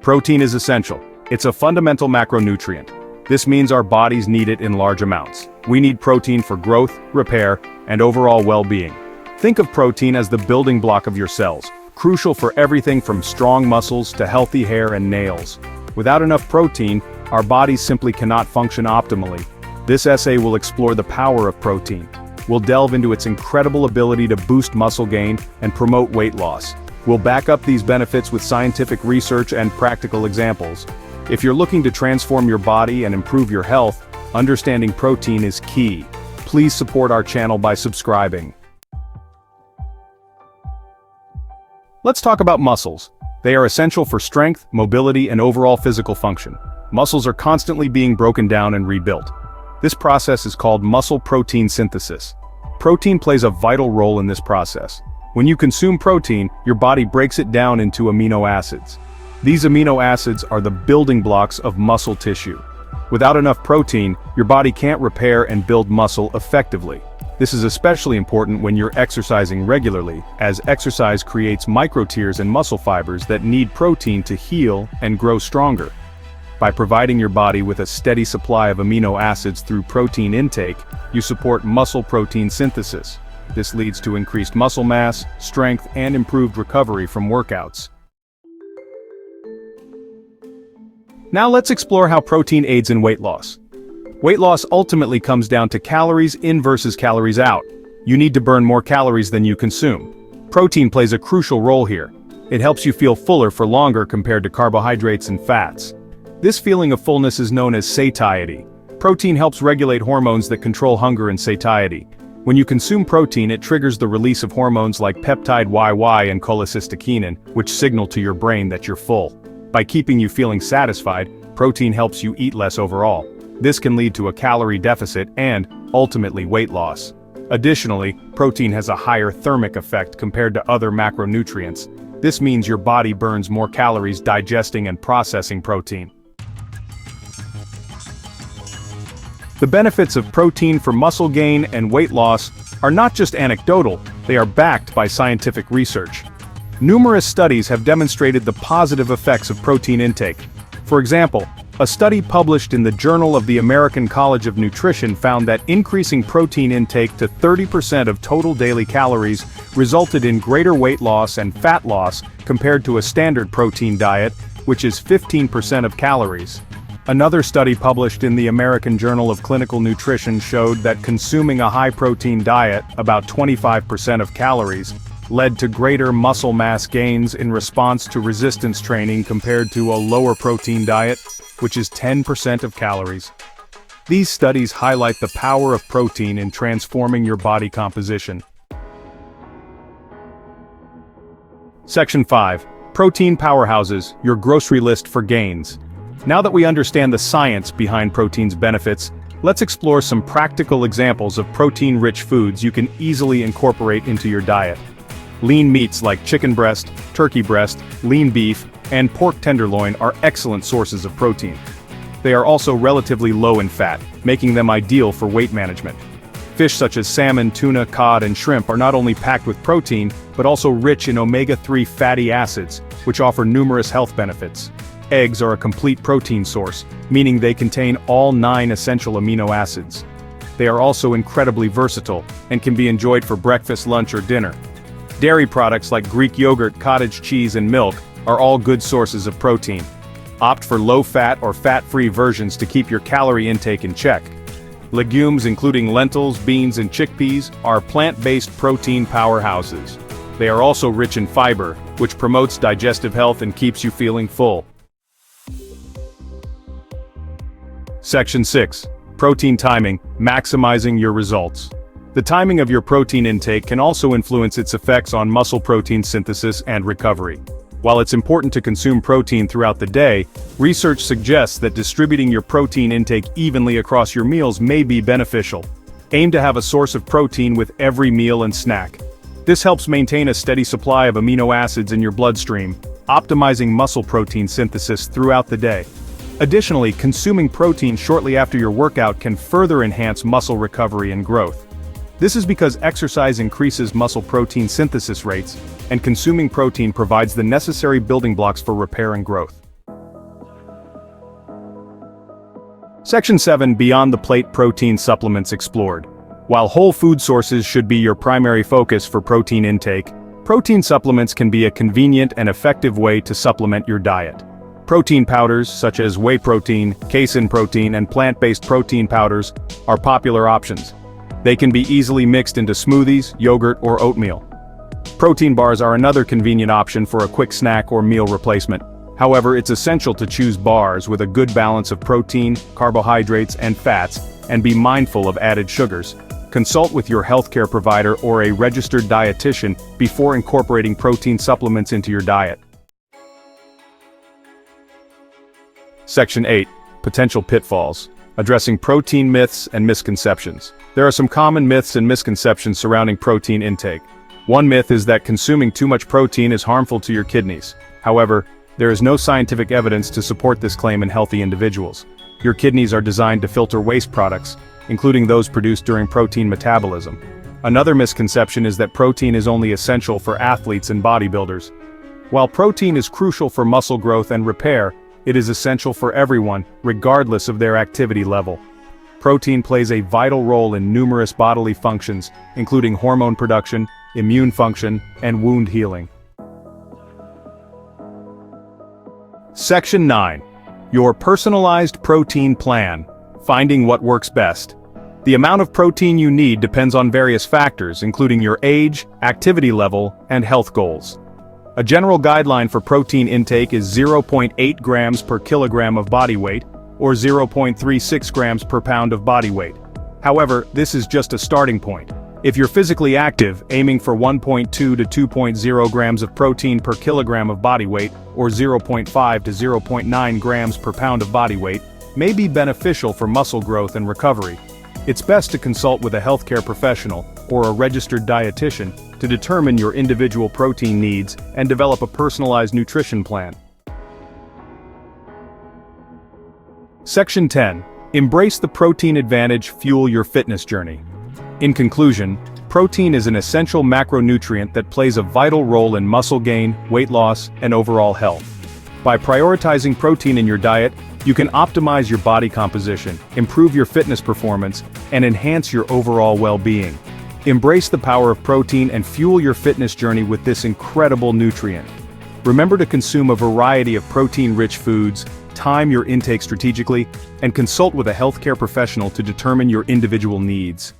Protein is essential. It's a fundamental macronutrient. This means our bodies need it in large amounts. We need protein for growth, repair, and overall well-being. Think of protein as the building block of your cells, crucial for everything from strong muscles to healthy hair and nails. Without enough protein, our bodies simply cannot function optimally. This essay will explore the power of protein. We'll delve into its incredible ability to boost muscle gain and promote weight loss. We'll back up these benefits with scientific research and practical examples. If you're looking to transform your body and improve your health, understanding protein is key. Please support our channel by subscribing. Let's talk about muscles. They are essential for strength, mobility, and overall physical function. Muscles are constantly being broken down and rebuilt. This process is called muscle protein synthesis. Protein plays a vital role in this process. When you consume protein, your body breaks it down into amino acids. These amino acids are the building blocks of muscle tissue. Without enough protein, your body can't repair and build muscle effectively. This is especially important when you're exercising regularly, as exercise creates microtears and muscle fibers that need protein to heal and grow stronger. By providing your body with a steady supply of amino acids through protein intake, you support muscle protein synthesis. This leads to increased muscle mass, strength, and improved recovery from workouts. Now let's explore how protein aids in weight loss. Weight loss ultimately comes down to calories in versus calories out. You need to burn more calories than you consume. Protein plays a crucial role here. It helps you feel fuller for longer compared to carbohydrates and fats. This feeling of fullness is known as satiety. Protein helps regulate hormones that control hunger and satiety. When you consume protein, it triggers the release of hormones like peptide YY and cholecystokinin, which signal to your brain that you're full. By keeping you feeling satisfied, protein helps you eat less overall. This can lead to a calorie deficit and, ultimately, weight loss. Additionally, protein has a higher thermic effect compared to other macronutrients. This means your body burns more calories digesting and processing protein. The benefits of protein for muscle gain and weight loss are not just anecdotal, they are backed by scientific research. Numerous studies have demonstrated the positive effects of protein intake. For example, a study published in the Journal of the American College of Nutrition found that increasing protein intake to 30% of total daily calories resulted in greater weight loss and fat loss compared to a standard protein diet, which is 15% of calories. Another study published in the American Journal of Clinical Nutrition showed that consuming a high-protein diet, about 25% of calories, led to greater muscle mass gains in response to resistance training compared to a lower protein diet, which is 10% of calories. These studies highlight the power of protein in transforming your body composition. Section 5. Protein Powerhouses, your grocery list for gains. Now that we understand the science behind protein's benefits, let's explore some practical examples of protein-rich foods you can easily incorporate into your diet. Lean meats like chicken breast, turkey breast, lean beef, and pork tenderloin are excellent sources of protein. They are also relatively low in fat, making them ideal for weight management. Fish such as salmon, tuna, cod, and shrimp are not only packed with protein, but also rich in omega-3 fatty acids, which offer numerous health benefits. Eggs are a complete protein source, meaning they contain all 9 essential amino acids. They are also incredibly versatile, and can be enjoyed for breakfast, lunch, or dinner. Dairy products like Greek yogurt, cottage cheese, and milk are all good sources of protein. Opt for low-fat or fat-free versions to keep your calorie intake in check. Legumes including lentils, beans, and chickpeas are plant-based protein powerhouses. They are also rich in fiber, which promotes digestive health and keeps you feeling full. Section 6. Protein timing, maximizing your results. The timing of your protein intake can also influence its effects on muscle protein synthesis and recovery. While it's important to consume protein throughout the day, research suggests that distributing your protein intake evenly across your meals may be beneficial. Aim to have a source of protein with every meal and snack. This helps maintain a steady supply of amino acids in your bloodstream, optimizing muscle protein synthesis throughout the day. Additionally, consuming protein shortly after your workout can further enhance muscle recovery and growth. This is because exercise increases muscle protein synthesis rates, and consuming protein provides the necessary building blocks for repair and growth. Section 7. Beyond the plate protein supplements explored. While whole food sources should be your primary focus for protein intake, protein supplements can be a convenient and effective way to supplement your diet. Protein powders, such as whey protein, casein protein, and plant-based protein powders, are popular options. They can be easily mixed into smoothies, yogurt, or oatmeal. Protein bars are another convenient option for a quick snack or meal replacement. However, it's essential to choose bars with a good balance of protein, carbohydrates, and fats, and be mindful of added sugars. Consult with your healthcare provider or a registered dietitian before incorporating protein supplements into your diet. Section 8. Potential pitfalls. Addressing protein myths and misconceptions. There are some common myths and misconceptions surrounding protein intake. One myth is that consuming too much protein is harmful to your kidneys. However, there is no scientific evidence to support this claim in healthy individuals. Your kidneys are designed to filter waste products, including those produced during protein metabolism. Another misconception is that protein is only essential for athletes and bodybuilders. While protein is crucial for muscle growth and repair, it is essential for everyone, regardless of their activity level. Protein plays a vital role in numerous bodily functions, including hormone production, immune function, and wound healing. Section 9. Your personalized protein plan. Finding what works best. The amount of protein you need depends on various factors, including your age, activity level, and health goals. A general guideline for protein intake is 0.8 grams per kilogram of body weight, or 0.36 grams per pound of body weight. However, this is just a starting point. If you're physically active, aiming for 1.2 to 2.0 grams of protein per kilogram of body weight, or 0.5 to 0.9 grams per pound of body weight, may be beneficial for muscle growth and recovery. It's best to consult with a healthcare professional or a registered dietitian to determine your individual protein needs and develop a personalized nutrition plan. Section 10. Embrace the protein advantage, fuel your fitness journey. In conclusion, protein is an essential macronutrient that plays a vital role in muscle gain, weight loss, and overall health. By prioritizing protein in your diet, you can optimize your body composition, improve your fitness performance, and enhance your overall well-being. Embrace the power of protein and fuel your fitness journey with this incredible nutrient. Remember to consume a variety of protein-rich foods, time your intake strategically, and consult with a healthcare professional to determine your individual needs.